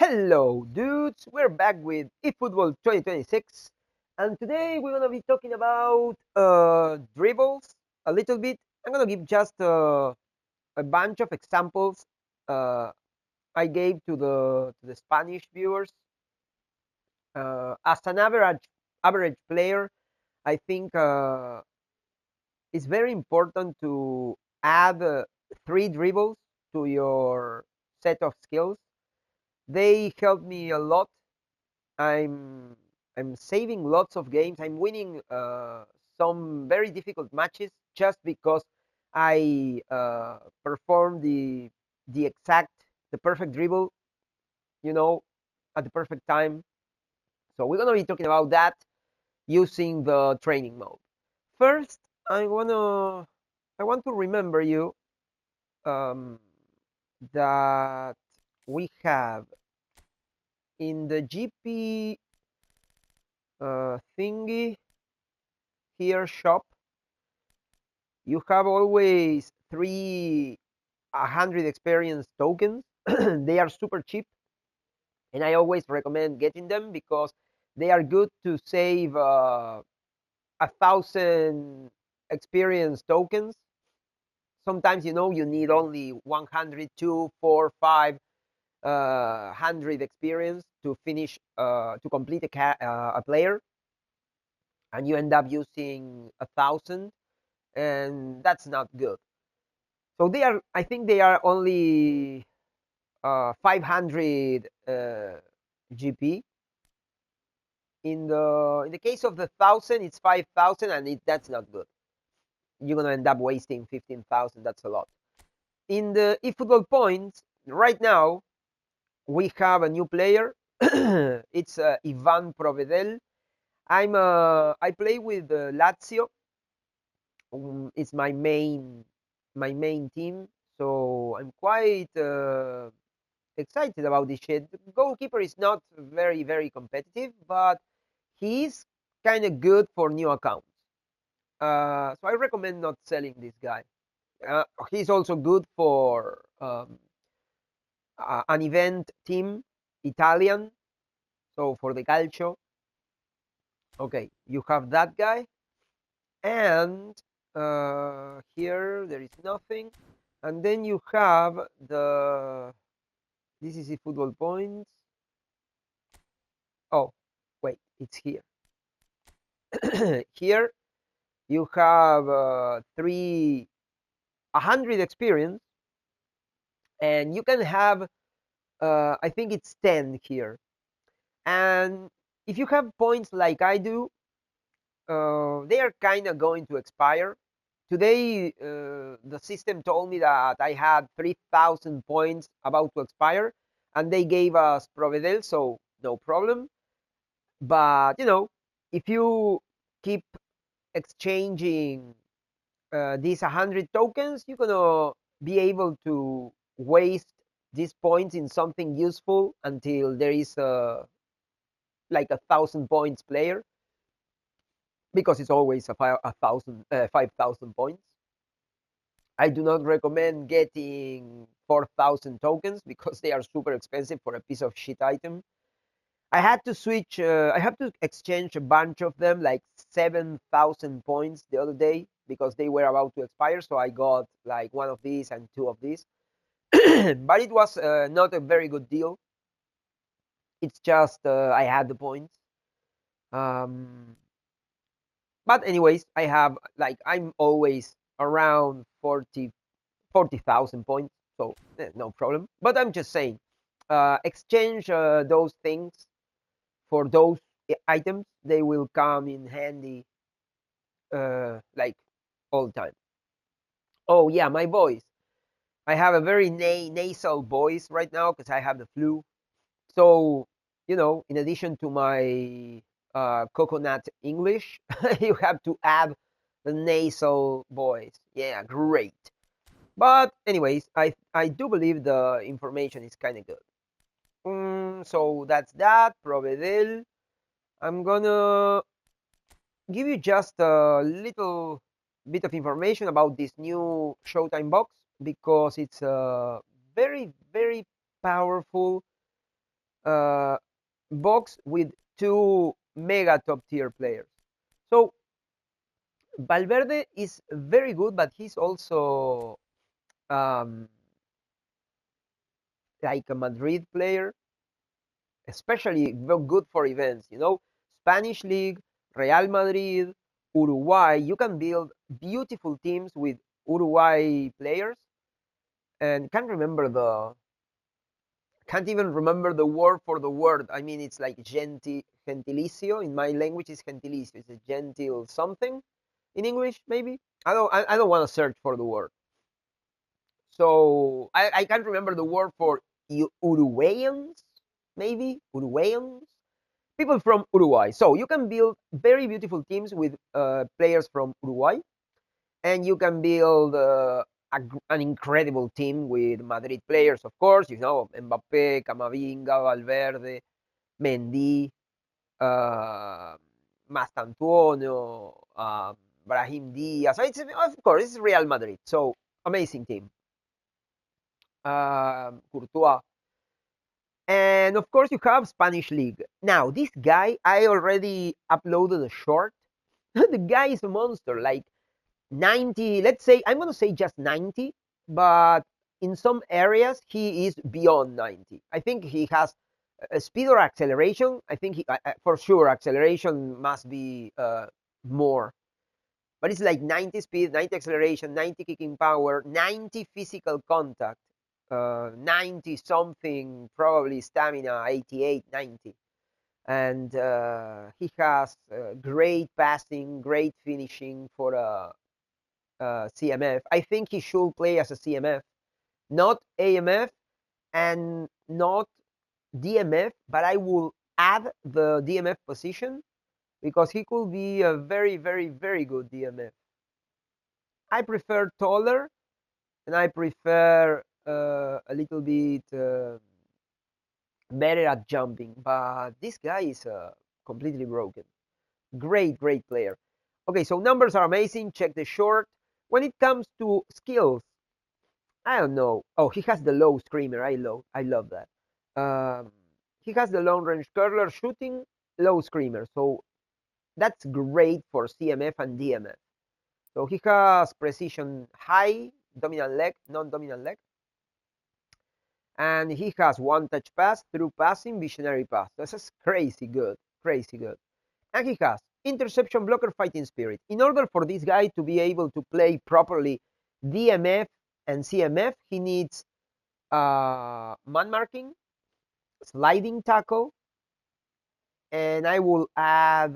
Hello, dudes. We're back with eFootball 2026, and today we're gonna be talking about dribbles a little bit. I'm gonna give just a bunch of examples uh, I gave to the Spanish viewers. As an average player, I think it's very important to add three dribbles to your set of skills. They help me a lot. I'm I'm saving lots of games. I'm winning some very difficult matches just because I perform the perfect dribble, you know, at the perfect time. So we're gonna be talking about that using the training mode. First, I want to remember you um, that we have in the GP thingy here shop, you have always 100 experience tokens. They are super cheap, and I always recommend getting them because they are good to save 1,000 experience tokens. Sometimes you need only 100, 2, 4, 5, 100 experience to finish to complete a player, and you end up using 1,000, and that's not good. So I think they are only 500 GP. In the case of the 1,000, it's 5,000, and that's not good. You're gonna end up wasting 15,000. That's a lot. In the eFootball points, right now we have a new player. It's Ivan Provedel. I play with Lazio. It's my main team, so I'm quite excited about this shit. The goalkeeper is not very competitive, but he's kind of good for new accounts. So I recommend not selling this guy. He's also good for an event team, Italian. So for the Calcio, okay, you have that guy, and here there is nothing, and then you have the. This is the football points. Oh, wait, it's here. Here you have 100 experience, and you can have I think it's 10 here. And if you have points like I do, they are kind of going to expire. Today, the system told me that I had 3,000 points about to expire, and they gave us Provedel, so no problem. But if you keep exchanging these 100 tokens, you're gonna be able to waste these points in something useful until there is like 1,000 points player, because it's always a thousand 5,000 points. I do not recommend getting 4,000 tokens because they are super expensive for a piece of shit item. I had to switch. I have to exchange a bunch of them, like 7,000 points the other day, because they were about to expire. So I got like one of these and two of these, but it was not a very good deal. It's just I had the points. Um, but anyways, I'm always around 40,000 points, so no problem. But I'm just saying, exchange those things for those items. They will come in handy like all the time. Oh yeah, my voice. I have a very nasal voice right now because I have the flu. So in addition to my coconut English, you have to add the nasal voice. Yeah, great. But anyways, I do believe the information is kind of good. So that's that. Provedel. I'm gonna give you just a little bit of information about this new Showtime box, because it's a very powerful uh, box with two mega top tier players. So Valverde is very good, but he's also um, like a Madrid player, especially good for events. Spanish League, Real Madrid, Uruguay. You can build beautiful teams with Uruguay players, and can't even remember the word for the word. I mean, it's like gentilicio. In my language, it's gentilicio. It's a gentle something. In English, maybe. I don't want to search for the word. So I can't remember the word for Uruguayans, maybe Uruguayans, people from Uruguay. So you can build very beautiful teams with players from Uruguay, and you can build an incredible team with Madrid players, of course. Mbappe, Camavinga, Valverde, Mendy, uh, Mastantuono, Brahim Diaz. So of course, it's Real Madrid. So amazing team. Courtois. And of course, you have Spanish League. Now, this guy, I already uploaded a short. The guy is a monster, like 90, let's say, I'm going to say just 90, but in some areas, he is beyond 90. I think he has a speed or acceleration. I think for sure, acceleration must be more. But it's like 90 speed, 90 acceleration, 90 kicking power, 90 physical contact, 90 something, probably stamina, 88, 90. And he has great passing, great finishing for a CMF. I think he should play as a CMF, not AMF and not DMF, but I will add the DMF position because he could be a very, very, very good DMF. I prefer taller, and I prefer a little bit better at jumping. But this guy is completely broken. Great, great player. Okay, so numbers are amazing. Check the short. When it comes to skills, I don't know. Oh, he has the low screamer. I love that. Um, he has the long range curler shooting, low screamer. So that's great for CMF and DMF. So he has precision high, dominant leg, non-dominant leg. And he has one touch pass, through passing, visionary pass. This is crazy good, crazy good. And he has interception, blocker, fighting spirit. In order for this guy to be able to play properly DMF and CMF, he needs man marking, sliding tackle, and I will add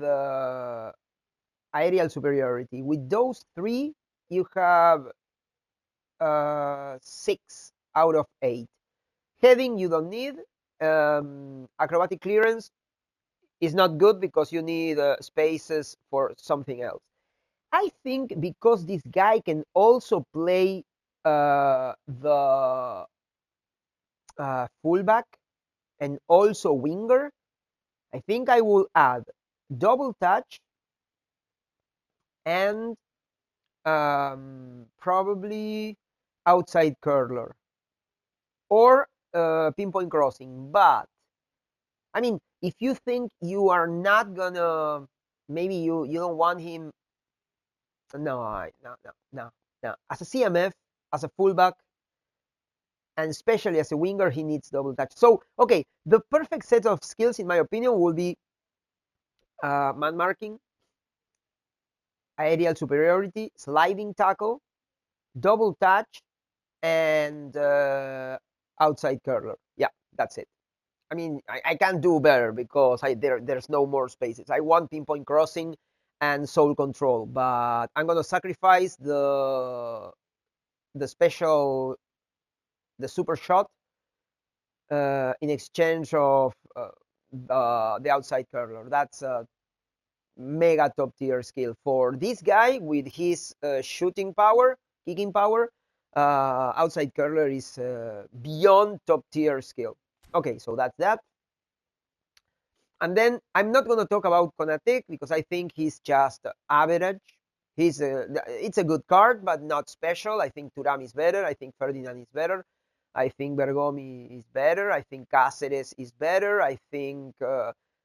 aerial superiority. With those three, you have 6 out of 8. Heading, you don't need. Acrobatic clearance is not good because you need spaces for something else. I think because this guy can also play the fullback and also winger, I think I will add double touch and probably outside curler or pinpoint crossing. But I mean, if you think you are not gonna, maybe you don't want him. No, no, no, no, no. As a CMF, as a fullback, and especially as a winger, he needs double touch. So, okay, the perfect set of skills, in my opinion, will be man marking, aerial superiority, sliding tackle, double touch, and outside curler. Yeah, that's it. I mean, I can't do better because there's no more spaces. I want pinpoint crossing and soul control, but I'm gonna sacrifice the special, the super shot in exchange of the outside curler. That's a mega top tier skill for this guy with his shooting power, kicking power. Outside curler is beyond top tier skill. Okay, so that's that. And then I'm not going to talk about Konatek because I think he's just average. It's a good card, but not special. I think Thuram is better. I think Ferdinand is better. I think Bergomi is better. I think Cáceres is better. I think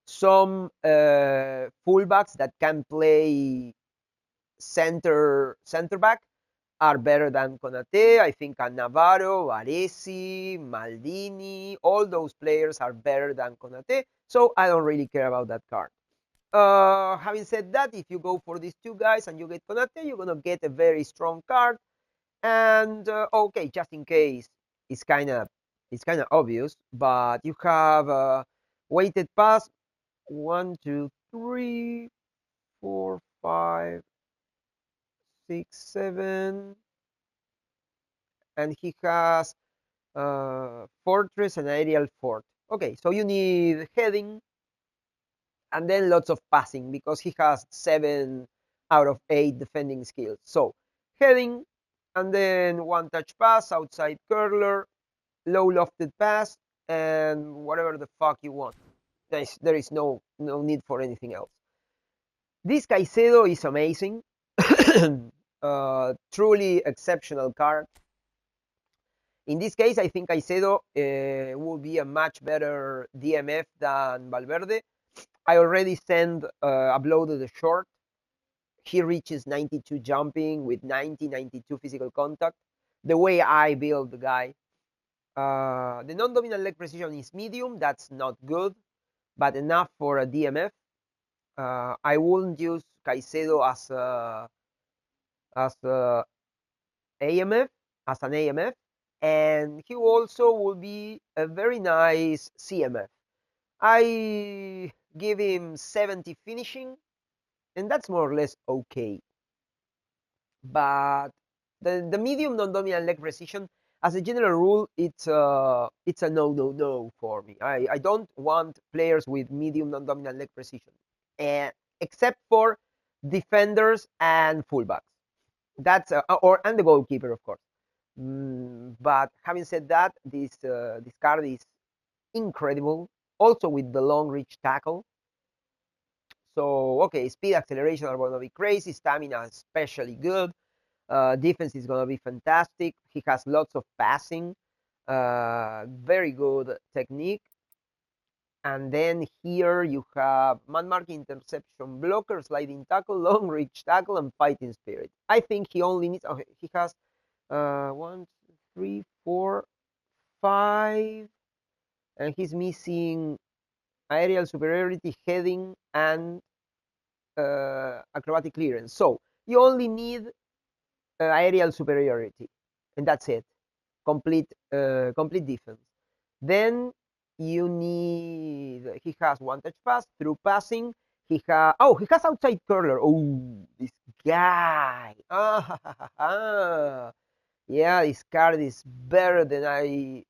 some fullbacks that can play center back are better than Konate. I think Cannavaro, Varesi, Maldini, all those players are better than Konate. So I don't really care about that card. Having said that, if you go for these two guys and you get Konate, you're gonna get a very strong card. And okay, just in case, it's kind of obvious, but you have weighted pass 1, 2, 3, 4, 5, 6, 7, and he has fortress and aerial fort. Okay, so you need heading and then lots of passing because he has 7 out of 8 defending skills. So heading and then one touch pass, outside curler, low lofted pass, and whatever the fuck you want. There is no need for anything else. This Caicedo is amazing. Truly exceptional card. In this case, I think Caicedo will be a much better DMF than Valverde. I already uploaded a short. He reaches 92 jumping with 92 physical contact. The way I build the guy. The non-dominant leg precision is medium. That's not good, but enough for a DMF. I wouldn't use Caicedo as a AMF, as an AMF, and he also will be a very nice CMF. I give him 70 finishing, and that's more or less okay. But the medium non-dominant leg precision, as a general rule, it's a no for me. I don't want players with medium non-dominant leg precision, except for defenders and fullbacks. That's and the goalkeeper, of course. But having said that, this card is incredible. Also with the long reach tackle. So okay, speed, acceleration are gonna be crazy. Stamina especially good. Defense is gonna be fantastic. He has lots of passing. Very good technique. And then here you have man marking, interception, blocker, sliding tackle, long reach tackle, and fighting spirit. I think he only needs. Okay, he has 1, 2, 3, 4, 5, and he's missing aerial superiority, heading, and acrobatic clearance. So you only need aerial superiority, and that's it. Complete defense. Then you need. He has one touch pass through passing. He has outside curler. Oh, this guy. Yeah, this card is better than I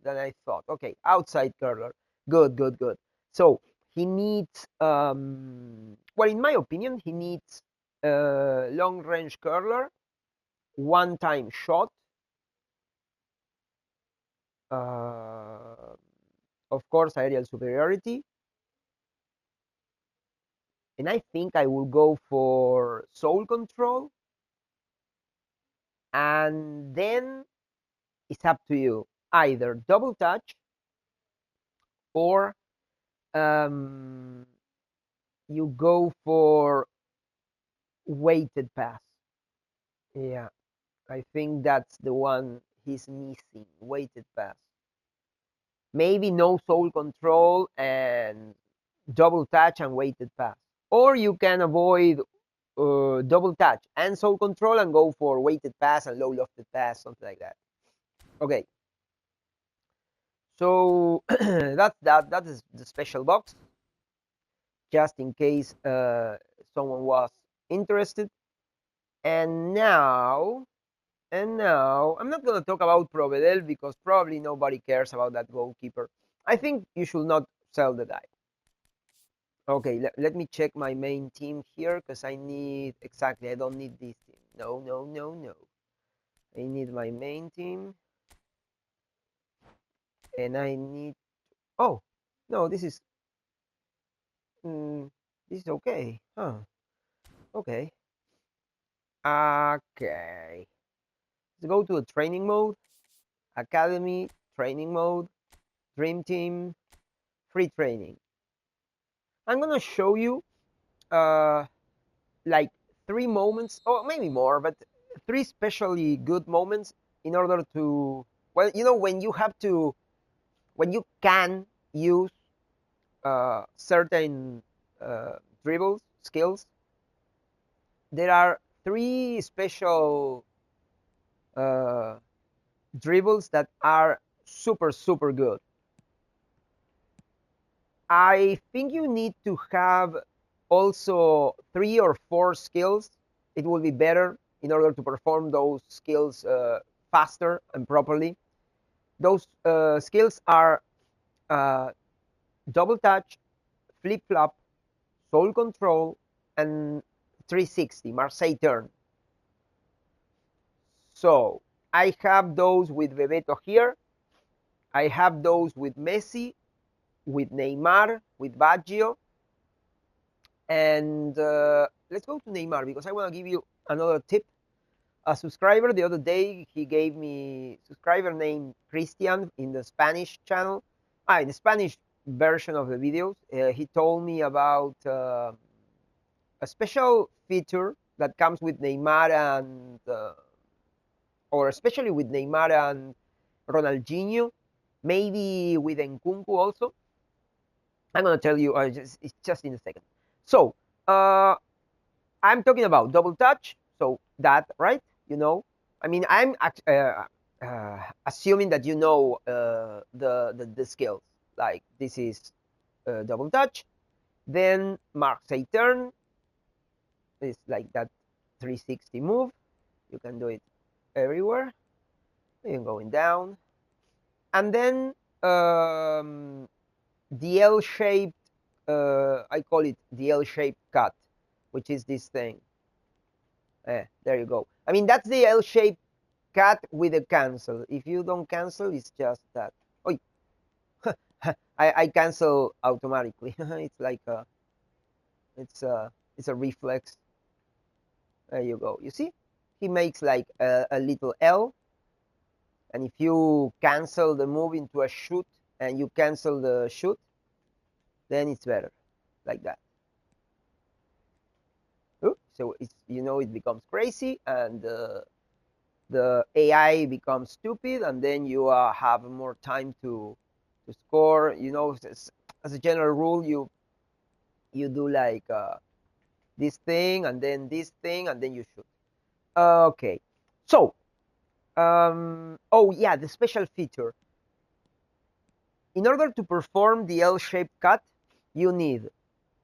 thought. Okay, outside curler. Good, good, good. So he needs well, in my opinion, he needs long range curler, one time shot, of course aerial superiority, and I think I will go for soul control, and then it's up to you. Either double touch or you go for weighted pass. Yeah, I think that's the one he's missing. Weighted pass. Maybe no soul control and double touch and weighted pass. Or you can avoid double touch and soul control and go for weighted pass and low lofted pass, something like that. Okay. So that is the special box, just in case someone was interested. And now I'm not going to talk about Provedel because probably nobody cares about that goalkeeper. I think you should not sell the guy. Okay, let me check my main team here because I don't need this team. No. I need my main team. And I need, oh, no, this is okay. Huh, okay. Okay. Let's go to the training mode, academy, training mode, Dream Team, free training. I'm gonna show you like 3 moments, or maybe more, but 3 especially good moments in order to, well, you know, when you can use certain dribbles skills, there are 3 special uh, dribbles that are super good. I think you need to have also 3 or 4 skills. It will be better in order to perform those skills faster and properly. Those skills are uh, double touch, flip flop, soul control, and 360, Marseille turn. So I have those with Bebeto here. I have those with Messi, with Neymar, with Baggio. And let's go to Neymar because I want to give you another tip. A subscriber the other day, he gave me subscriber named Christian in the Spanish channel, in the Spanish version of the videos. He told me about a special feature that comes with Neymar and, or especially with Neymar and Ronaldinho, maybe with Nkunku also. I'm gonna tell you. It's just in a second. So I'm talking about double touch. So that, right? You know, I mean, I'm assuming that you know the skills. Like this is double touch. Then Marseille turn is like that 360 move. You can do it everywhere. You're going down, and then the L-shaped. I call it the L-shaped cut, which is this thing. There you go. I mean, that's the L-shaped cut with a cancel. If you don't cancel, it's just that. Oh, I cancel automatically. It's like it's a reflex. There you go. You see, he makes like a little L, and if you cancel the move into a shoot and you cancel the shoot, then it's better, like that. So it's, you know, it becomes crazy, and the AI becomes stupid, and then you have more time to score. You know, as a general rule, you do like this thing, and then this thing, and then you shoot. Okay, so oh yeah, the special feature. In order to perform the L-shaped cut, you need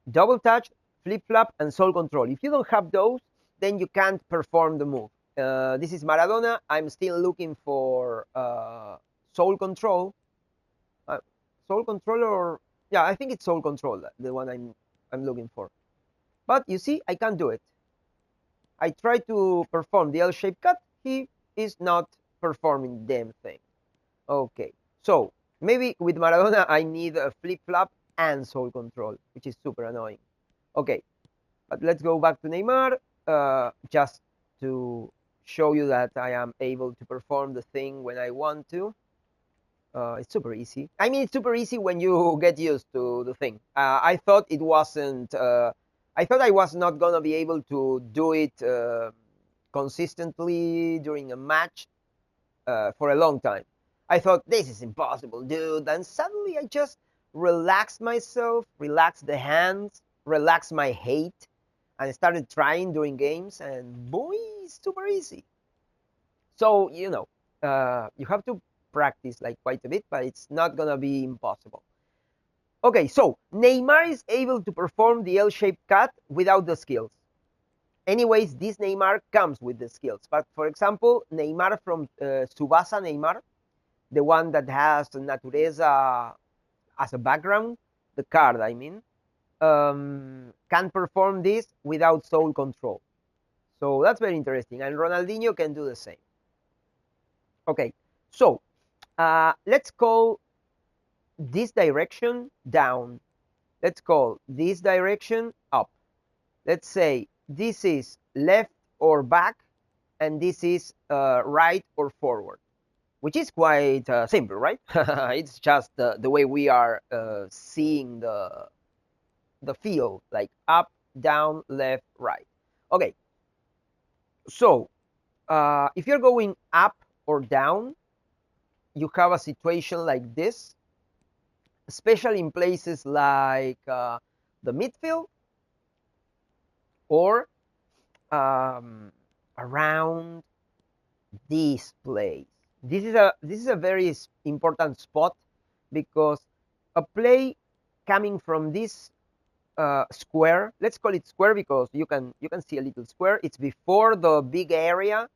double touch, flip flop, and soul control. If you don't have those, then you can't perform the move. This is Maradona. I'm still looking for soul control. Soul control, or yeah, I think it's soul control, the one I'm looking for. But you see, I can't do it. I try to perform the L-shaped cut. He is not performing the damn thing. Okay, so maybe with Maradona I need a flip flop and soul control, which is super annoying. Okay, but let's go back to Neymar, just to show you that I am able to perform the thing when I want to. It's super easy. I mean, it's super easy when you get used to the thing. I thought it wasn't. I thought I was not gonna be able to do it consistently during a match for a long time. I thought this is impossible, dude. And suddenly I just relaxed myself, relaxed the hands, relaxed my hate, and I started trying during games, and boy, it's super easy. So, you know, you have to practice like quite a bit, but it's not gonna be impossible. Okay, so Neymar is able to perform the L-shaped cut without the skills. Anyways, this Neymar comes with the skills. But for example, Neymar from Subasa Neymar, the one that has Natureza as a background, the card, I mean, can perform this without soul control. So that's very interesting. And Ronaldinho can do the same. Okay, so let's call this direction down. Let's call this direction up. Let's say this is left or back, and this is right or forward. which is quite simple, right? It's just the way we are seeing the field, like up, down, left, right. Okay, so if you're going up or down, you have a situation like this, especially in places like the midfield or um, around this place. This is a very important spot because a play coming from this square, let's call it square because you can see a little square. It's before the big area.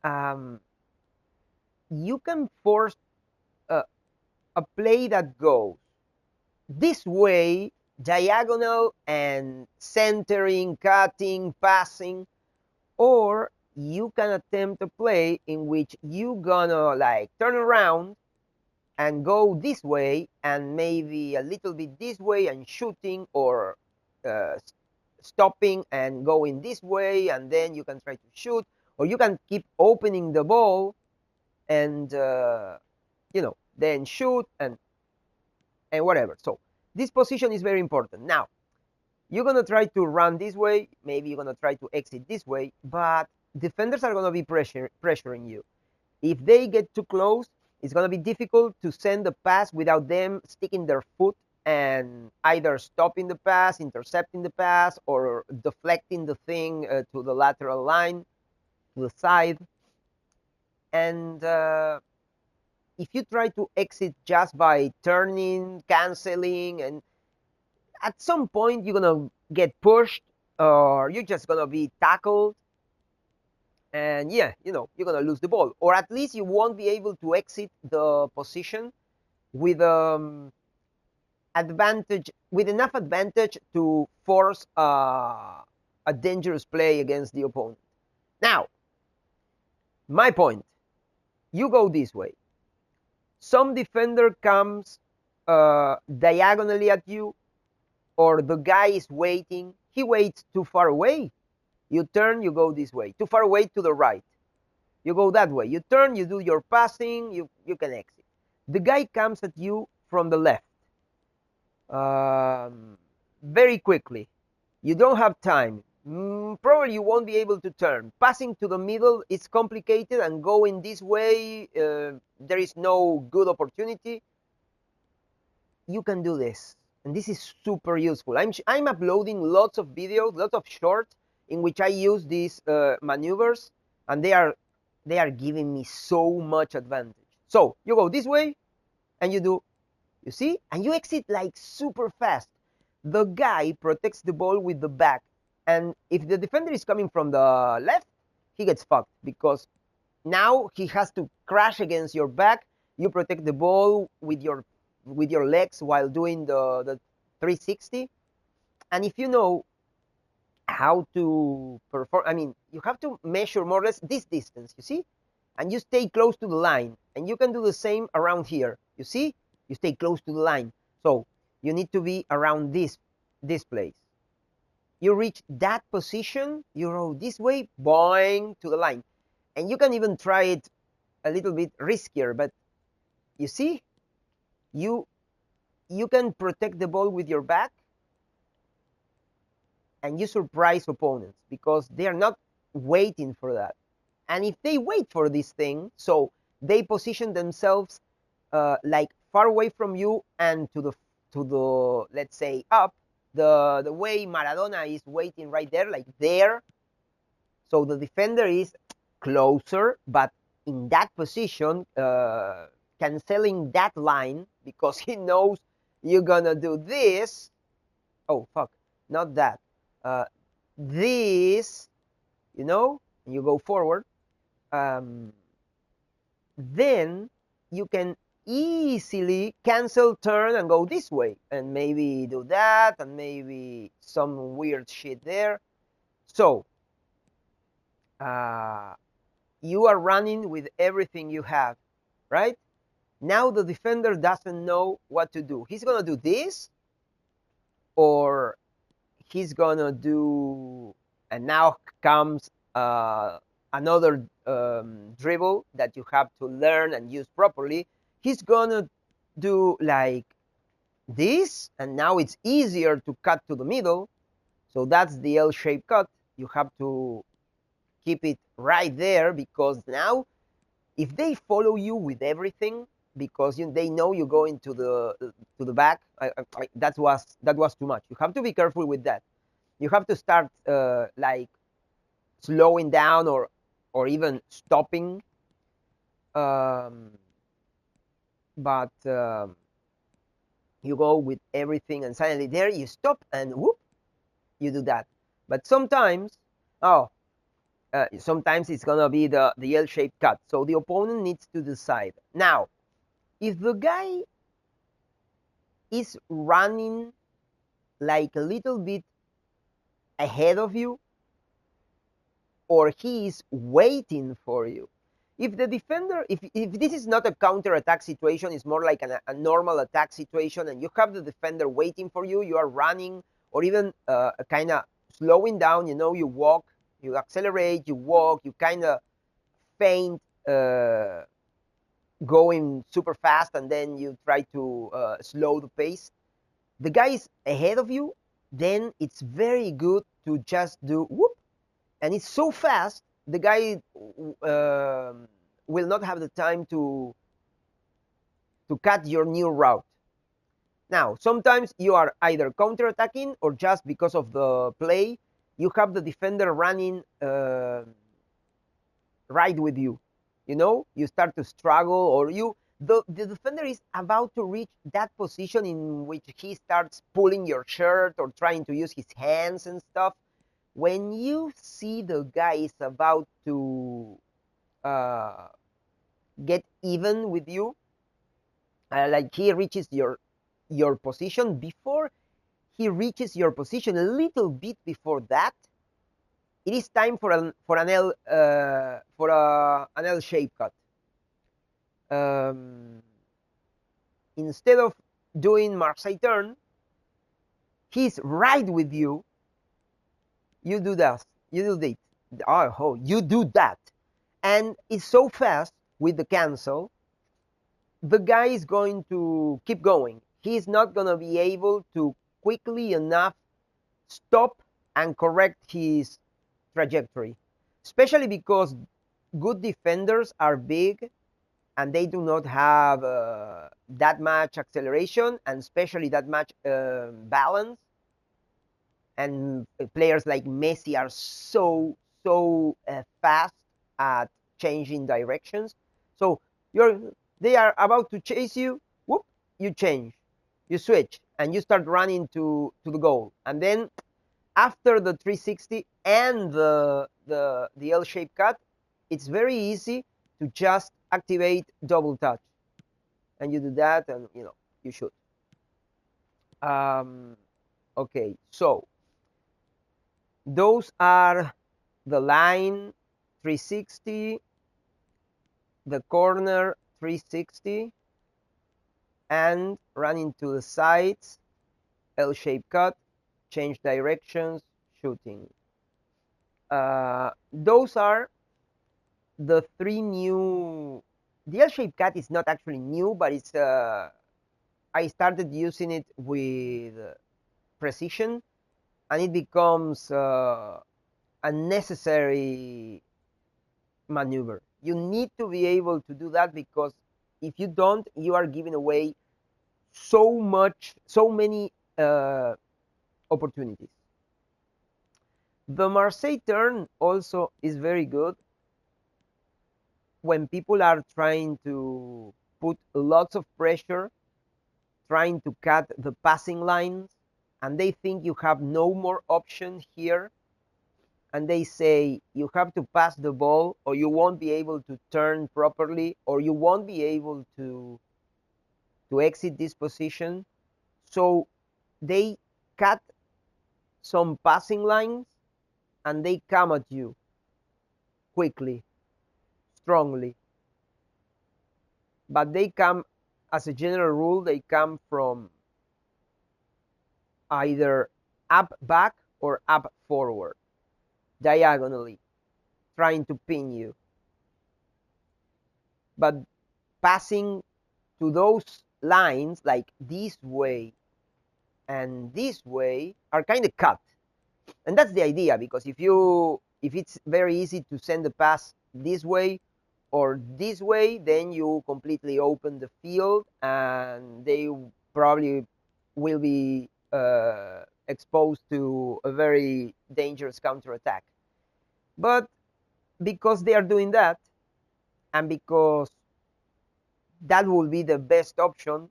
Um, you can force a, a play that goes this way, diagonal and centering, cutting, passing, or you can attempt a play in which you gonna like turn around and go this way and maybe a little bit this way and shooting, or uh, stopping and going this way, and then you can try to shoot, or you can keep opening the ball and then shoot and whatever. So this position is very important. Now you're gonna try to run this way, maybe you're gonna try to exit this way, but defenders are gonna be pressuring you. If they get too close, it's gonna be difficult to send the pass without them sticking their foot and either stopping the pass, intercepting the pass, or deflecting the thing to the lateral line, to the side. And if you try to exit just by turning, canceling, and at some point you're gonna get pushed, or you're just gonna be tackled, and yeah, you're gonna lose the ball, or at least you won't be able to exit the position with advantage, with enough advantage to force a dangerous play against the opponent. Now, my point: you go this way. Some defender comes diagonally at you, or the guy is waiting. He waits too far away. You turn, you go this way. Too far away to the right. You go that way. You turn, you do your passing, you can exit. The guy comes at you from the left very quickly. You don't have time. Probably you won't be able to turn. Passing to the middle is complicated, and going this way, there is no good opportunity. You can do this, and this is super useful. I'm uploading lots of videos, lots of shorts in which I use these maneuvers, and they are giving me so much advantage. So you go this way, and you see, and you exit like super fast. The guy protects the ball with the back, and if the defender is coming from the left, he gets fucked because now he has to crash against your back. You protect the ball with your legs while doing the 360. And if you know how to perform, I mean, you have to measure more or less this distance, you see, and you stay close to the line, and you can do the same around here, you see, you stay close to the line. So you need to be around this place. You reach that position, you roll this way, boing, to the line. And you can even try it a little bit riskier, but you see, you can protect the ball with your back, and you surprise opponents because they are not waiting for that. And if they wait for this thing, so they position themselves like far away from you and to the let's say up, the way Maradona is waiting right there, like there. So the defender is closer, but in that position, canceling that line because he knows you're gonna do this. Oh fuck, not that. This, and you go forward. Um, then you can easily cancel turn and go this way, and maybe do that, and maybe some weird shit there. So you are running with everything you have, right? Now the defender doesn't know what to do. He's gonna do this, or he's gonna do, and now comes another dribble that you have to learn and use properly, he's gonna do like this, and now it's easier to cut to the middle. So that's the L-shaped cut. You have to keep it right there, because now if they follow you with everything, because they know you go into the back, that was too much. You have to be careful with that. You have to start like slowing down, or even stopping. Um, but you go with everything, and suddenly there you stop, and whoop, you do that. But sometimes, oh, sometimes it's gonna be the L-shaped cut. So the opponent needs to decide. Now, if the guy is running like a little bit ahead of you, or he is waiting for you. If the defender, if this is not a counter-attack situation, it's more like a normal attack situation, and you have the defender waiting for you, you are running, or even kind of slowing down, you walk, you accelerate, you walk, you kind of feint going super fast, and then you try to slow the pace. The guy is ahead of you, then it's very good to just do whoop, and it's so fast, the guy will not have the time to cut your new route. Now, sometimes you are either counter-attacking, or just because of the play, you have the defender running right with you. You start to struggle, or the defender is about to reach that position in which he starts pulling your shirt or trying to use his hands and stuff. When you see the guy is about to get even with you, like he reaches your position, before he reaches your position, a little bit before that, it is time for an L shape cut. Instead of doing Marseille turn, he's right with you. You do that. You do this. Oh, you do that, and it's so fast with the cancel. The guy is going to keep going. He's not going to be able to quickly enough stop and correct his trajectory, especially because good defenders are big and they do not have that much acceleration, and especially that much balance. And players like Messi are so fast at changing directions. So they are about to chase you. Whoop! You change, you switch, and you start running to the goal. And then after the 360 and the L-shaped cut, it's very easy to just activate double touch, and you do that, and you shoot. Okay, so those are the line 360, the corner 360, and running to the sides, L-shaped cut, change directions, shooting. Those are the three new. The L-shaped cut is not actually new, but it's I started using it with precision, and it becomes a necessary maneuver. You need to be able to do that, because if you don't, you are giving away so many opportunities. The Marseille turn also is very good when people are trying to put lots of pressure, trying to cut the passing lines, and they think you have no more option here, and they say you have to pass the ball, or you won't be able to turn properly, or you won't be able to exit this position. So they cut some passing lines, and they come at you quickly, strongly. But they come, as a general rule, they come from either up back or up forward, diagonally, trying to pin you. But passing to those lines like this way and this way are kind of cut. And that's the idea, because if it's very easy to send the pass this way or this way, then you completely open the field and they probably will be exposed to a very dangerous counterattack. But because they are doing that, and because that will be the best option,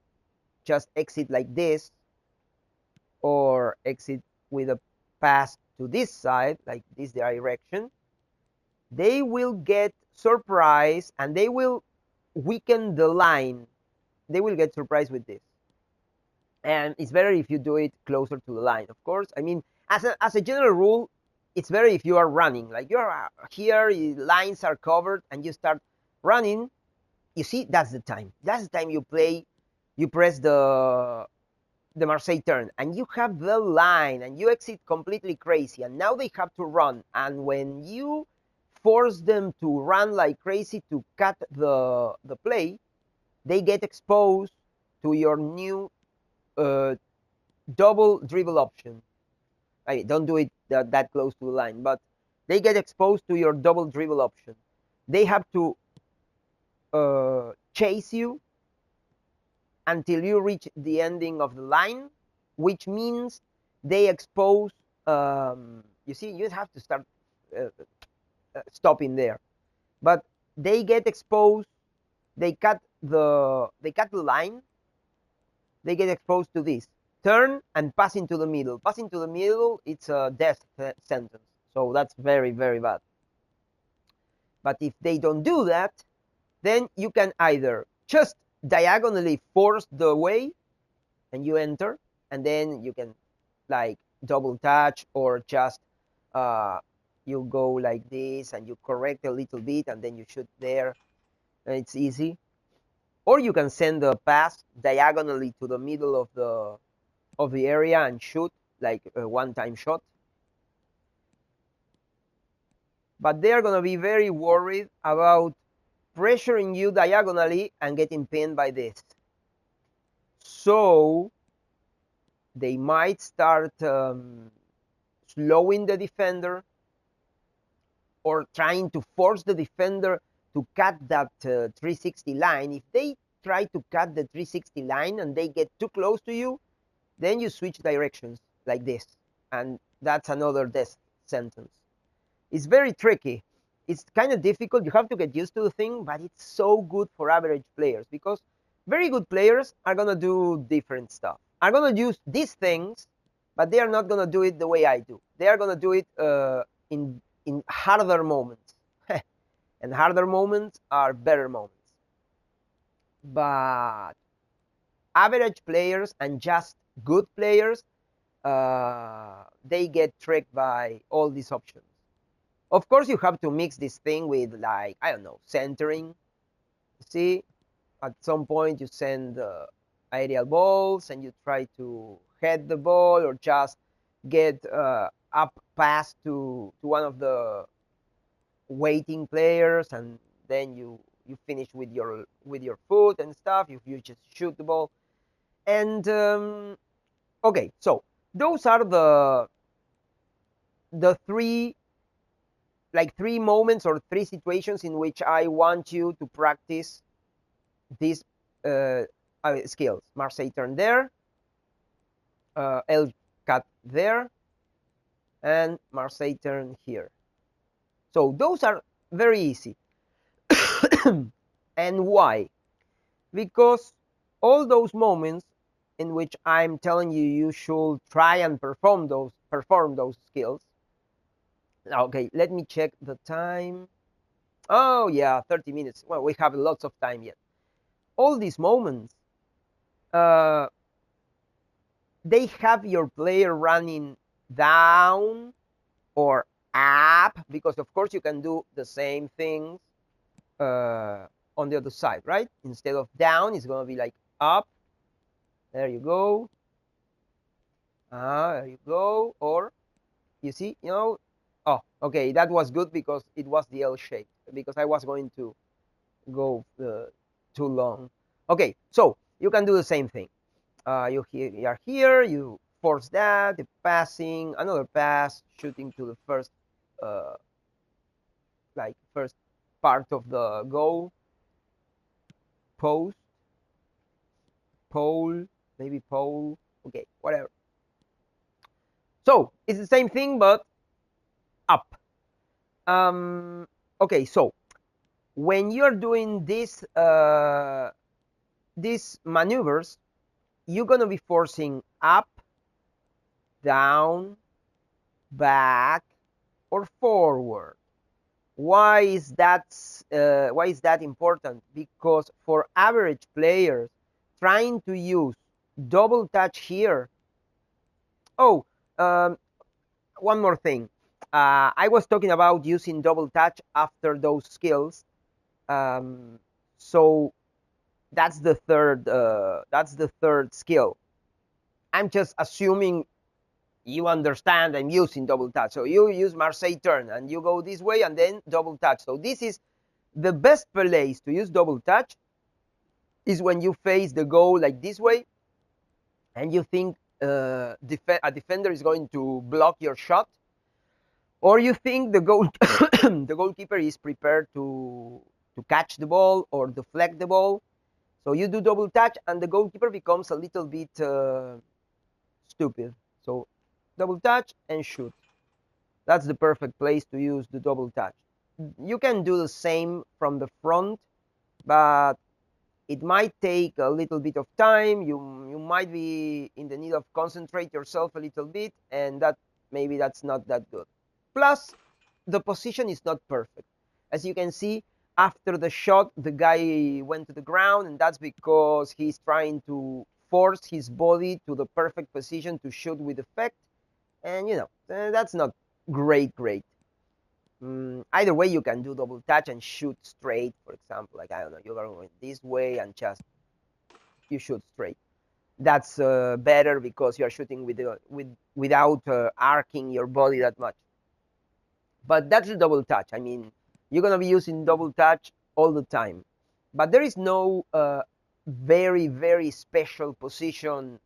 just exit like this, or exit with a pass to this side, like this direction, they will get surprised and they will weaken the line. They will get surprised with this. And it's better if you do it closer to the line, of course. I mean, as a general rule, it's better if you are running. Like you're here, lines are covered, and you start running. You see, that's the time. That's the time you play. You press the Marseille turn, and you have the line, and you exit completely crazy, and now they have to run. And when you force them to run like crazy to cut the play, they get exposed to your new double dribble option. I mean, don't do it that close to the line, but they get exposed to your double dribble option. They have to chase you until you reach the ending of the line, which means they expose. You see, you have to start stopping there, but they get exposed. They cut the line. They get exposed to this turn and pass into the middle. Pass into the middle, it's a death sentence. So that's very, very bad. But if they don't do that, then you can either just diagonally force the way and you enter, and then you can like double touch, or just you go like this and you correct a little bit and then you shoot there, and it's easy. Or you can send the pass diagonally to the middle of the area and shoot like a one-time shot. But they're going to be very worried about pressuring you diagonally and getting pinned by this. So they might start slowing the defender, or trying to force the defender to cut that 360 line. If they try to cut the 360 line and they get too close to you, then you switch directions like this, and that's another death sentence. It's very tricky. It's kind of difficult. You have to get used to the thing, but it's so good for average players, because very good players are going to do different stuff. Are going to use these things, but they are not going to do it the way I do. They are going to do it in harder moments. And harder moments are better moments. But average players and just good players, they get tricked by all these options. Of course, you have to mix this thing with, like, I don't know, centering. See, at some point you send aerial balls and you try to head the ball, or just get up pass to one of the waiting players, and then you finish with your foot and stuff. You just shoot the ball. And okay, so those are the three moments or three situations in which I want you to practice these skills. Marseille turn there, L cut there, and Marseille turn here. So those are very easy. And why? Because all those moments in which I'm telling you you should try and perform those skills. Okay, let me check the time. Oh yeah, 30 minutes. Well, we have lots of time yet. All these moments, they have your player running down or up, because of course you can do the same things on the other side, right? Instead of down, it's going to be like up. There you go. There you go. Or you see, oh, Okay, that was good because it was the L shape, because I was going to go too long. Okay, so you can do the same thing. You are here, you force that, the passing, another pass, shooting to the first, uh, like first part of the goal, post, pole, maybe pole, okay, whatever. So it's the same thing, but up. Um, okay, so when you're doing these maneuvers, you're gonna be forcing up, down, back, or forward. Why is that important? Because for average players, trying to use double touch here. Oh, um, one more thing. I was talking about using double touch after those skills. Um, so that's the third skill. I'm just assuming you understand I'm using double touch. So you use Marseille turn and you go this way and then double touch. So this is the best place to use double touch is when you face the goal like this way and you think a defender is going to block your shot, or you think the goal the goalkeeper is prepared to catch the ball or deflect the ball. So you do double touch and the goalkeeper becomes a little bit stupid. So double touch and shoot. That's the perfect place to use the double touch. You can do the same from the front, but it might take a little bit of time. You might be in the need of concentrate yourself a little bit, and maybe that's not that good. Plus, the position is not perfect. As you can see, after the shot, the guy went to the ground, and that's because he's trying to force his body to the perfect position to shoot with effect. And that's not great. Either way, you can do double touch and shoot straight. For example, like I don't know, you're going this way and just you shoot straight. That's better because you're shooting without arcing your body that much. But that's the double touch. I mean, you're gonna be using double touch all the time. But there is no very special position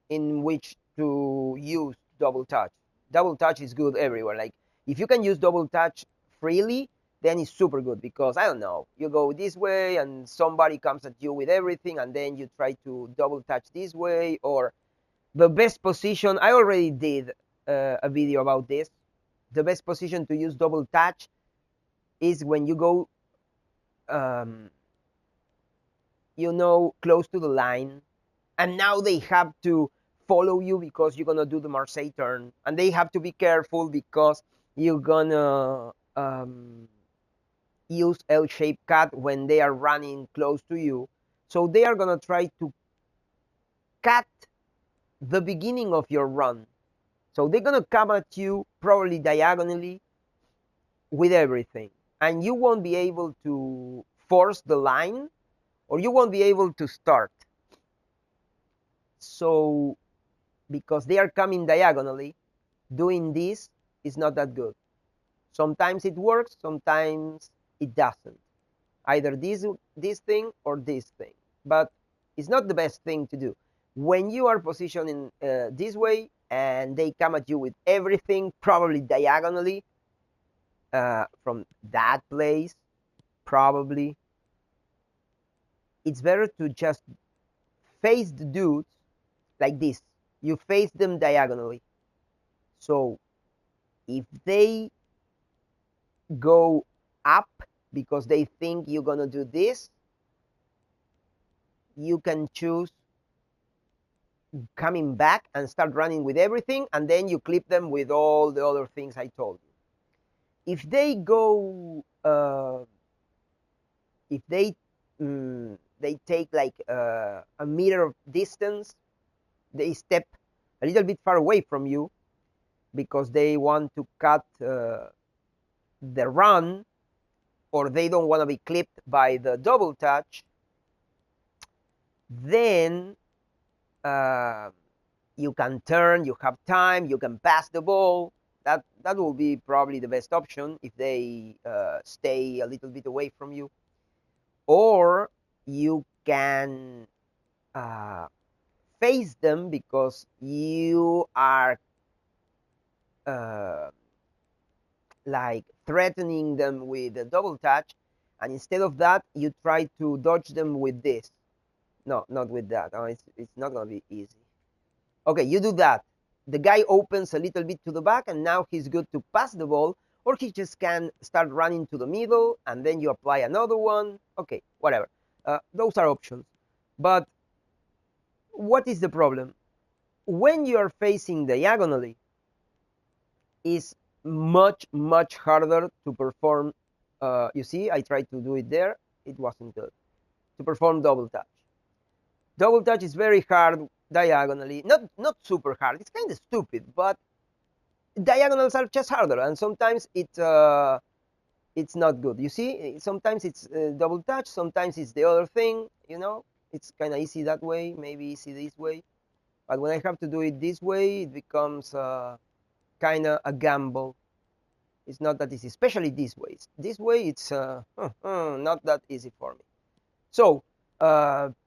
in which to use double touch. Double touch is good everywhere. Like if you can use double touch freely, then it's super good because I don't know, you go this way and somebody comes at you with everything and then you try to double touch this way, or the best position, I already did a video about this. The best position to use double touch is when you go um, close to the line, and now they have to follow you because you're gonna do the Marseille turn, and they have to be careful because you're gonna use L-shaped cut when they are running close to you. So they are gonna try to cut the beginning of your run. So they're gonna come at you probably diagonally with everything, and you won't be able to force the line, or you won't be able to start. So because they are coming diagonally, doing this is not that good. Sometimes it works, sometimes it doesn't. Either this thing or this thing. But it's not the best thing to do. When you are positioning this way and they come at you with everything, probably diagonally from that place, probably, it's better to just face the dudes like this. You face them diagonally. So if they go up because they think you're gonna do this, you can choose coming back and start running with everything, and then you clip them with all the other things I told you. If they go, if they take like a meter of distance, they step a little bit far away from you because they want to cut the run, or they don't want to be clipped by the double touch, then you can turn, you have time, you can pass the ball, That will be probably the best option if they stay a little bit away from you. Or you can face them because you are uh, like threatening them with a double touch, and instead of that you try to dodge them with this. No, not with that. Oh, it's not going to be easy. Okay, you do that. The guy opens a little bit to the back, and now he's good to pass the ball, or he just can start running to the middle, and then you apply another one. Okay, whatever. Those are options. But what is the problem? When you're facing diagonally, is much harder to perform. You see, I tried to do it there. It wasn't good. To perform double touch. Double touch is very hard diagonally. Not super hard. It's kind of stupid, but diagonals are just harder, and sometimes it's not good. You see, sometimes it's double touch, sometimes it's the other thing. You know, it's kind of easy that way, maybe easy this way. But when I have to do it this way, it becomes kind of a gamble. It's not that easy, especially this way. This way, it's not that easy for me. So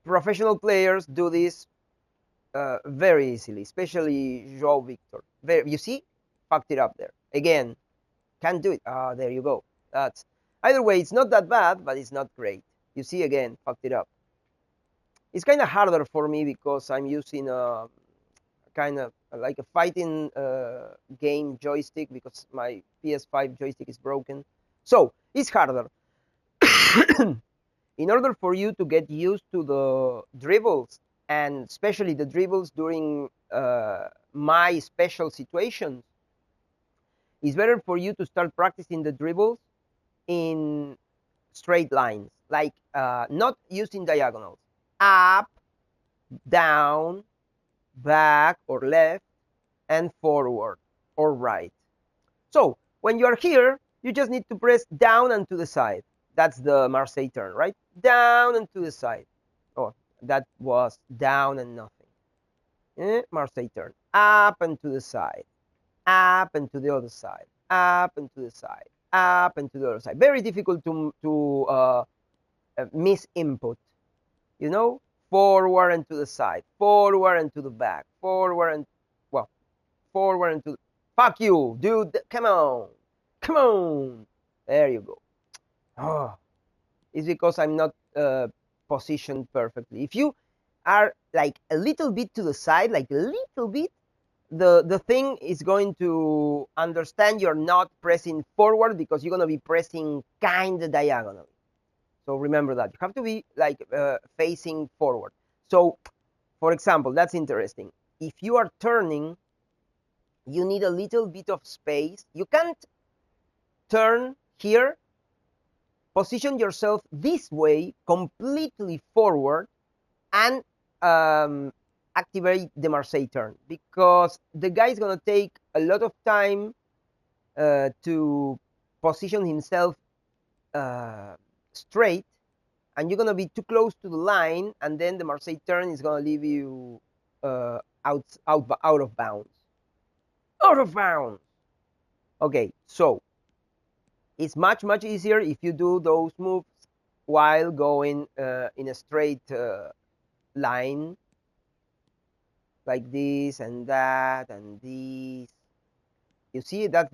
professional players do this very easily, especially Joe Victor. You see, fucked it up there again. Can't do it. Ah, there you go. That's either way. It's not that bad, but it's not great. You see, again, fucked it up. It's kind of harder for me because I'm using a kind of like a fighting game joystick because my PS5 joystick is broken. So it's harder. In order for you to get used to the dribbles, and especially the dribbles during my special situations, it's better for you to start practicing the dribbles in straight lines, like not using diagonals. Up, down, back or left, and forward or right. So when you are here, you just need to press down and to the side. That's the Marseille turn, right? Down and to the side. Oh, that was down and nothing. Marseille turn. Up and to the side. Up and to the other side. Up and to the side. Up and to the other side. Very difficult to miss input. You know, forward and to the side, forward and to the back, forward and, well, forward and to, fuck you, dude, come on, come on. There you go. Oh, it's because I'm not positioned perfectly. If you are like a little bit to the side, like a little bit, the thing is going to understand you're not pressing forward because you're going to be pressing kind of diagonally. So remember that. You have to be like facing forward. So, for example, that's interesting. If you are turning, you need a little bit of space. You can't turn here, position yourself this way, completely forward, and activate the Marseille turn, because the guy is going to take a lot of time to position himself straight, and you're going to be too close to the line, and then the Marseille turn is going to leave you out of bounds. Out of bounds! Okay, so it's much easier if you do those moves while going in a straight line, like this and that and this. You see that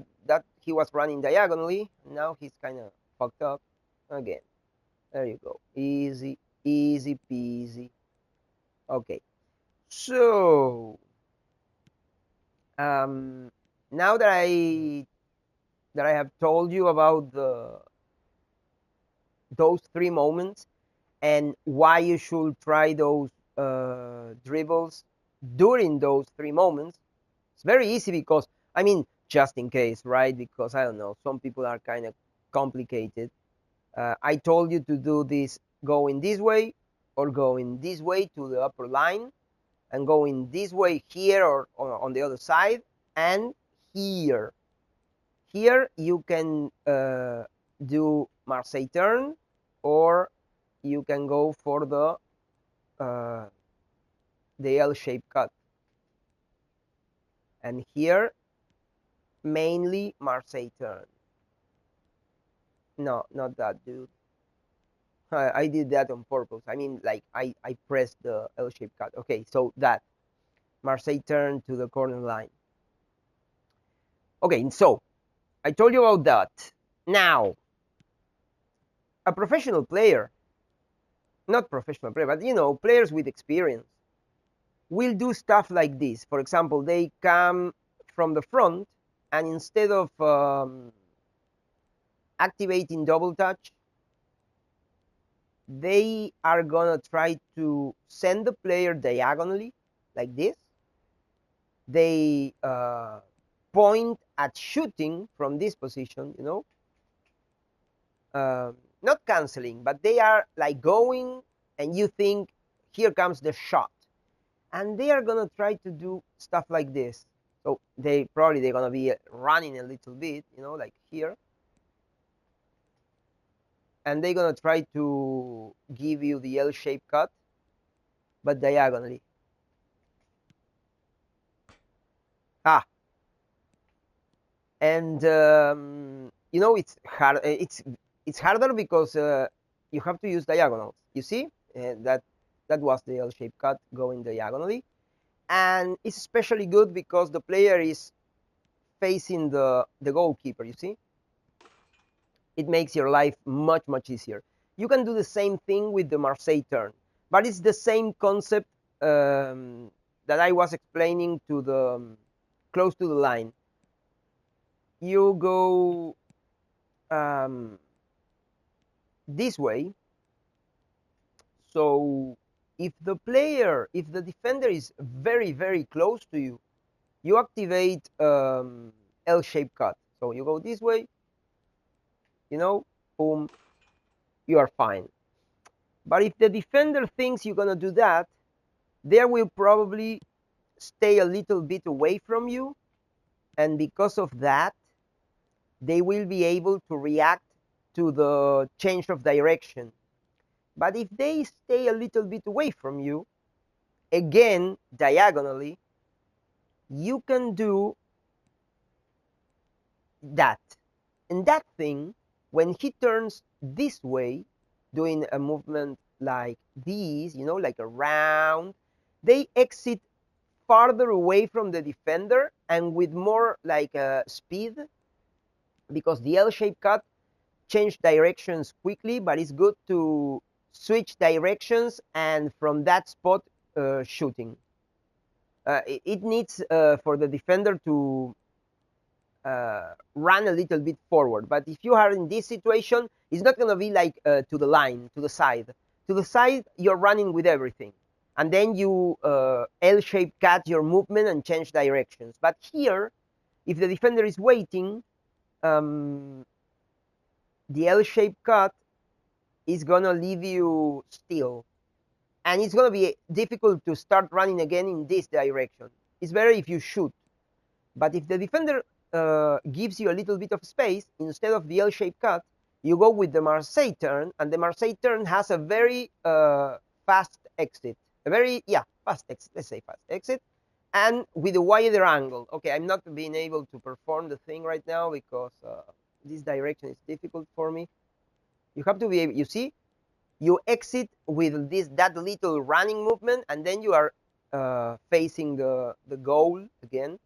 he was running diagonally. Now he's kind of fucked up again. There you go. Easy peasy. Okay. So now that I have told you about those 3 moments and why you should try those dribbles during those 3 moments, it's very easy because, I mean, just in case, right? Because, I don't know, some people are kind of complicated. I told you to do this going this way or going this way to the upper line, and going this way here or on the other side, and here. Here you can do Marseille turn, or you can go for the L-shaped cut. And here mainly Marseille turn. No, not that, dude. I did that on purpose. I mean, like, I pressed the L-shaped cut. Okay, so that. Marseille turn to the corner line. Okay, so I told you about that. Now, a professional player, not professional player, but players with experience, will do stuff like this. For example, they come from the front, and instead of activating double touch, they are gonna try to send the player diagonally, like this. They point at shooting from this position, not canceling, but they are like going, and you think, here comes the shot, and they are gonna try to do stuff like this. So they're gonna be running a little bit, like here, and they're gonna try to give you the L-shaped cut, but diagonally. And it's hard. It's harder because you have to use diagonals. You see, that was the L-shaped cut going diagonally, and it's especially good because the player is facing the goalkeeper. You see, it makes your life much easier. You can do the same thing with the Marseille turn, but it's the same concept that I was explaining to the close to the line. You go this way. So if the defender is very close to you, you activate L-shaped cut. So you go this way, boom, you are fine. But if the defender thinks you're gonna do that, they will probably stay a little bit away from you, and because of that, they will be able to react to the change of direction. But if they stay a little bit away from you, again, diagonally, you can do that. And that thing, when he turns this way, doing a movement like this, like around, they exit farther away from the defender and with more like speed, because the L-shaped cut change directions quickly, but it's good to switch directions and from that spot shooting. It needs for the defender to run a little bit forward, but if you are in this situation, it's not going to be like to the line, to the side. To the side, you're running with everything, and then you L-shaped cut your movement and change directions. But here, if the defender is waiting, the L-shaped cut is going to leave you still, and it's going to be difficult to start running again in this direction. It's better if you shoot. But if the defender gives you a little bit of space, instead of the L-shaped cut, you go with the Marseille turn, and the Marseille turn has a very fast exit. Fast exit, let's say fast exit, and with a wider angle. Okay, I'm not being able to perform the thing right now because this direction is difficult for me. You have to be able, you see, you exit with that little running movement, and then you are facing the goal again.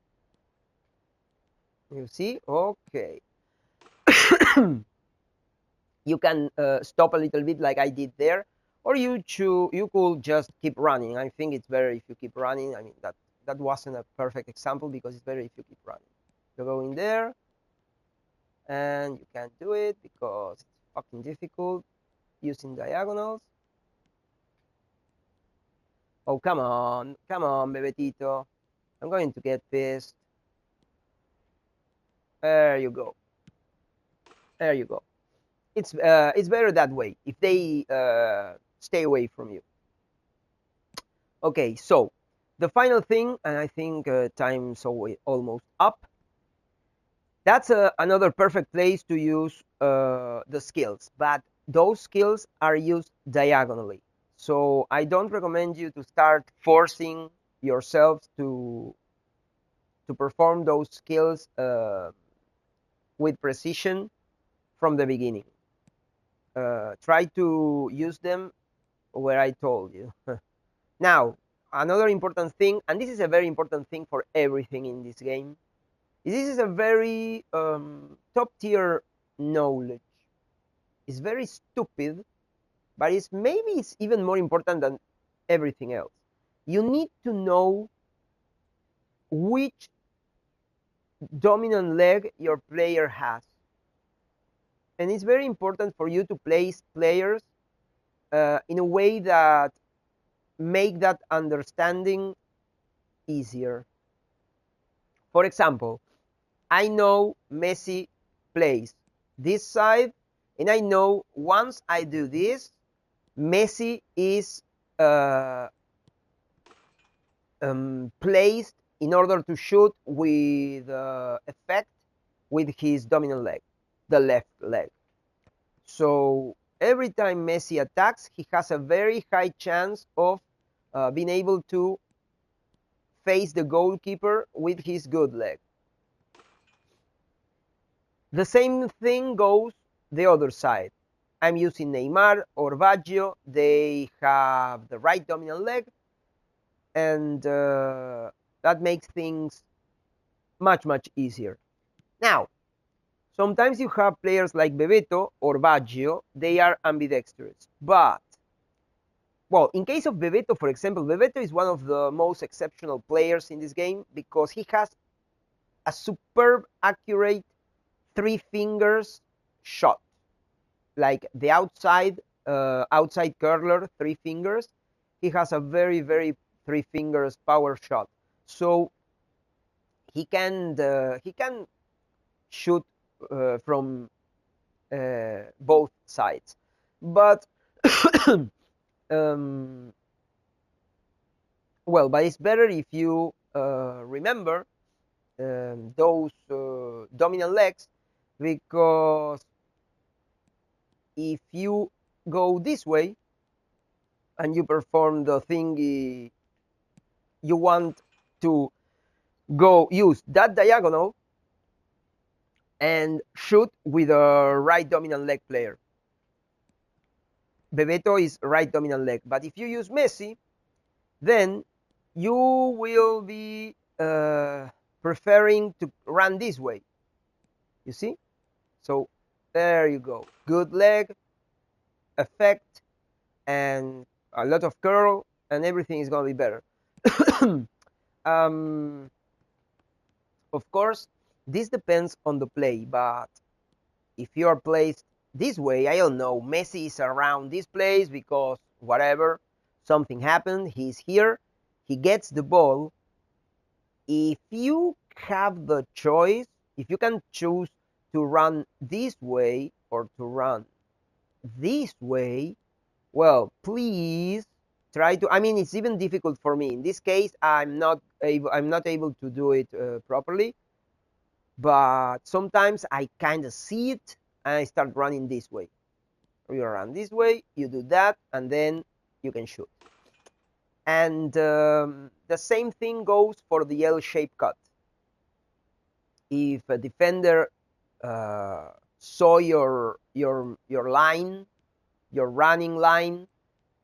You see, okay. You can stop a little bit like I did there, or you could just keep running. I think it's better if you keep running. I mean, that wasn't a perfect example because it's better if you keep running. You go in there, and you can't do it because it's fucking difficult using diagonals. Oh, come on, Bebetito. I'm going to get pissed. There you go. There you go. It's better that way if they stay away from you. Okay, so the final thing, and I think time's almost up. That's another perfect place to use the skills, but those skills are used diagonally. So I don't recommend you to start forcing yourselves to to perform those skills with precision from the beginning. Try to use them where I told you. Now, another important thing, and this is a very important thing for everything in this game, this is a very top tier knowledge. It's very stupid, but it's even more important than everything else. You need to know which dominant leg your player has. And it's very important for you to place players in a way that make that understanding easier. For example, I know Messi plays this side, and I know once I do this, Messi is placed in order to shoot with effect with his dominant leg, the left leg. So every time Messi attacks, he has a very high chance of being able to face the goalkeeper with his good leg. The same thing goes the other side. I'm using Neymar or Baggio. They have the right dominant leg, and that makes things much, much easier. Now, sometimes you have players like Bebeto or Baggio. They are ambidextrous. But, well, in case of Bebeto, for example, Bebeto is one of the most exceptional players in this game because he has a superb, accurate three fingers shot. Like the outside curler, three fingers. He has a very, very three fingers power shot. So he can shoot from both sides. But well, but it's better if you remember those dominant legs, because if you go this way and you perform the thing you want to go use that diagonal and shoot with a right dominant leg player. Bebeto is right dominant leg, but if you use Messi, then you will be preferring to run this way. You see? So there you go. Good leg, effect, and a lot of curl, and everything is going to be better. Of course, this depends on the play, but if you are placed this way, I don't know, Messi is around this place because whatever, something happened, he's here, he gets the ball. If you have the choice, if you can choose to run this way or to run this way, well, please try to. I mean, it's even difficult for me. In this case, I'm not able to do it properly. But sometimes I kind of see it and I start running this way. You run this way, you do that, and then you can shoot. And the same thing goes for the L-shaped cut. If a defender saw your line, your running line,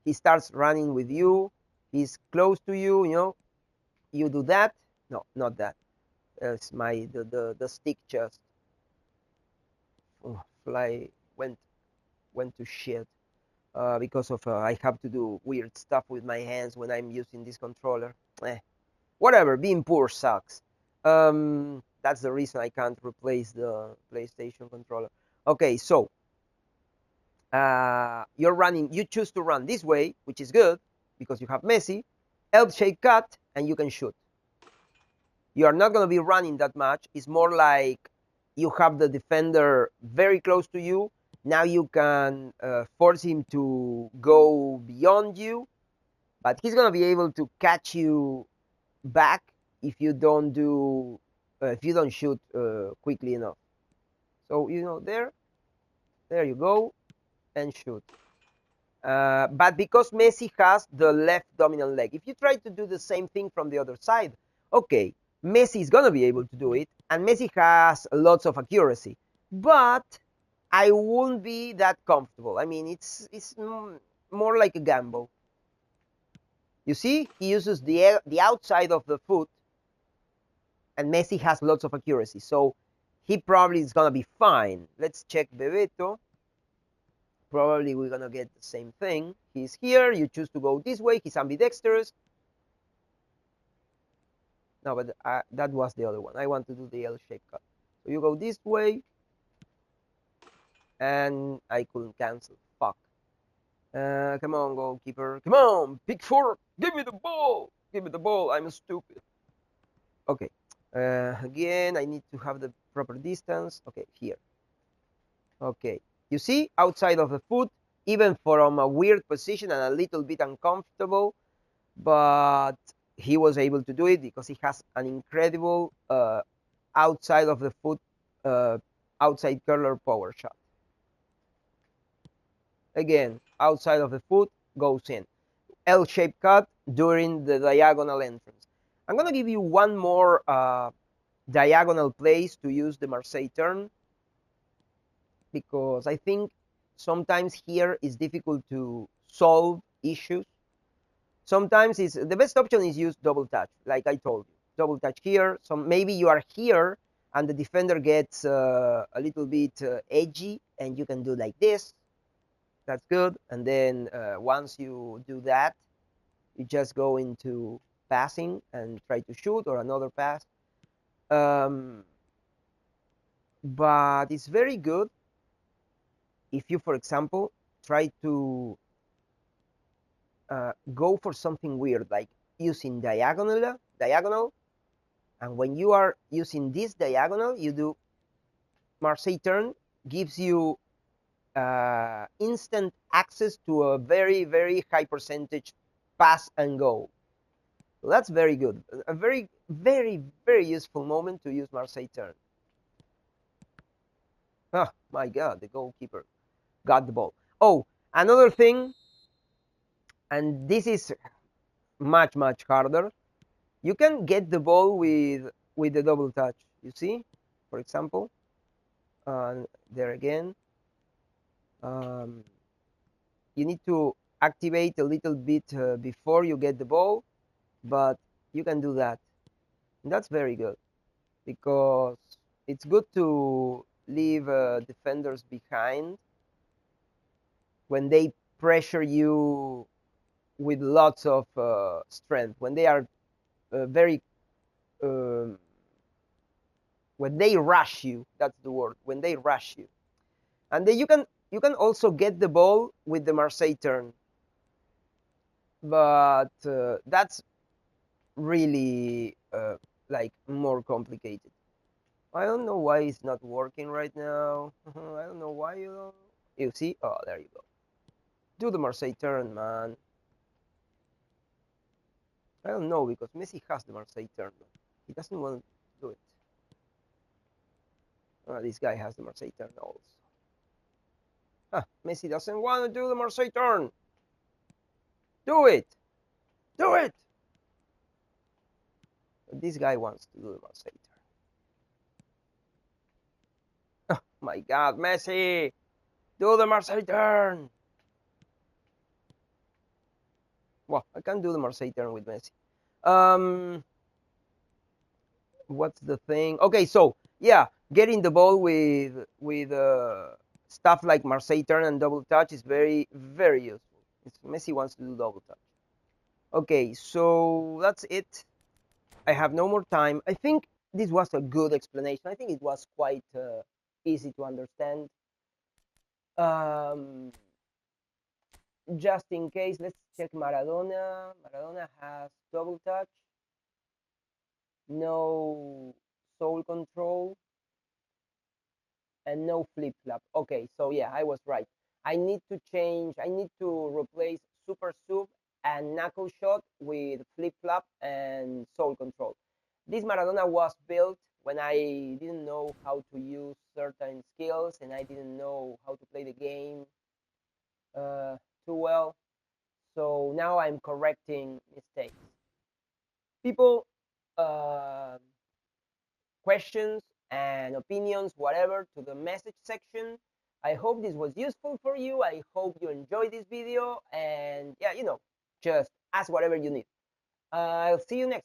he starts running with you, he's close to you, you know, you do that. No, not that. It's the stick just went to shit because of I have to do weird stuff with my hands when I'm using this controller. Whatever, being poor sucks. That's the reason I can't replace the PlayStation controller. Okay, so you choose to run this way, which is good because you have Messi, L-shaped cut, and you can shoot. You are not going to be running that much. It's more like you have the defender very close to you. Now you can force him to go beyond you, but he's going to be able to catch you back if you don't shoot quickly enough. So, you know, there you go, and shoot. But because Messi has the left dominant leg, if you try to do the same thing from the other side, okay, Messi is gonna be able to do it, and Messi has lots of accuracy, but I won't be that comfortable. I mean, it's more like a gamble. You see, he uses the outside of the foot, and Messi has lots of accuracy, so he probably is gonna be fine. Let's check Bebeto. Probably we're gonna get the same thing. He's here. You choose to go this way. He's ambidextrous. No, but that was the other one. I want to do the L-shaped cut. So you go this way, and I couldn't cancel. Fuck. Come on, goalkeeper. Come on, Pickford. Give me the ball. Give me the ball. I'm stupid. Okay. Again, I need to have the proper distance. Okay, here. Okay. You see, outside of the foot, even from a weird position and a little bit uncomfortable, but he was able to do it because he has an incredible outside of the foot, uh, outside curler power shot. Again, outside of the foot goes in. L-shaped cut during the diagonal entrance. I'm going to give you one more diagonal place to use the Marseille turn, because I think sometimes here is difficult to solve issues. Sometimes the best option is use double touch, like I told you. Double touch here. So maybe you are here and the defender gets a little bit edgy, and you can do like this. That's good. And then once you do that, you just go into passing and try to shoot or another pass. But it's very good if you, for example, try to go for something weird, like using diagonal, and when you are using this diagonal, you do Marseille turn, gives you instant access to a very, very high percentage pass and go. So that's very good. A very, very, very useful moment to use Marseille turn. Oh my God, the goalkeeper got the ball. Oh, another thing, and this is much, much harder. You can get the ball with the double touch. You see, for example, there again. Um, you need to activate a little bit before you get the ball, but you can do that. And that's very good, because it's good to leave defenders behind when they pressure you with lots of strength, when they are very um, when they rush you. That's the word. When they rush you, and then you can also get the ball with the Marseille turn, but that's really like more complicated. I don't know why it's not working right now. I don't know why you see. Oh, there you go. Do the Marseille turn, man. I don't know, because Messi has the Marseille turn. He doesn't want to do it. This guy has the Marseille turn also. Messi doesn't want to do the Marseille turn. Do it. Do it. But this guy wants to do the Marseille turn. Oh my God, Messi. Do the Marseille turn. Well, I can do the Marseille turn with Messi. What's the thing? Okay, so yeah, getting the ball with stuff like Marseille turn and double touch is very, very useful. Messi wants to do double touch. Okay, so that's it. I have no more time. I think this was a good explanation. I think it was quite easy to understand. Um, just in case, let's check Maradona. Maradona has double touch, no soul control, and no flip flop. Okay, so yeah, I was right. I need to replace super sub and knuckle shot with flip flop and soul control. This Maradona was built when I didn't know how to use certain skills, and I didn't know how to play the game too well. So now I'm correcting mistakes. People, questions and opinions, whatever, to the message section. I hope this was useful for you. I hope you enjoyed this video, and yeah, just ask whatever you need. I'll see you next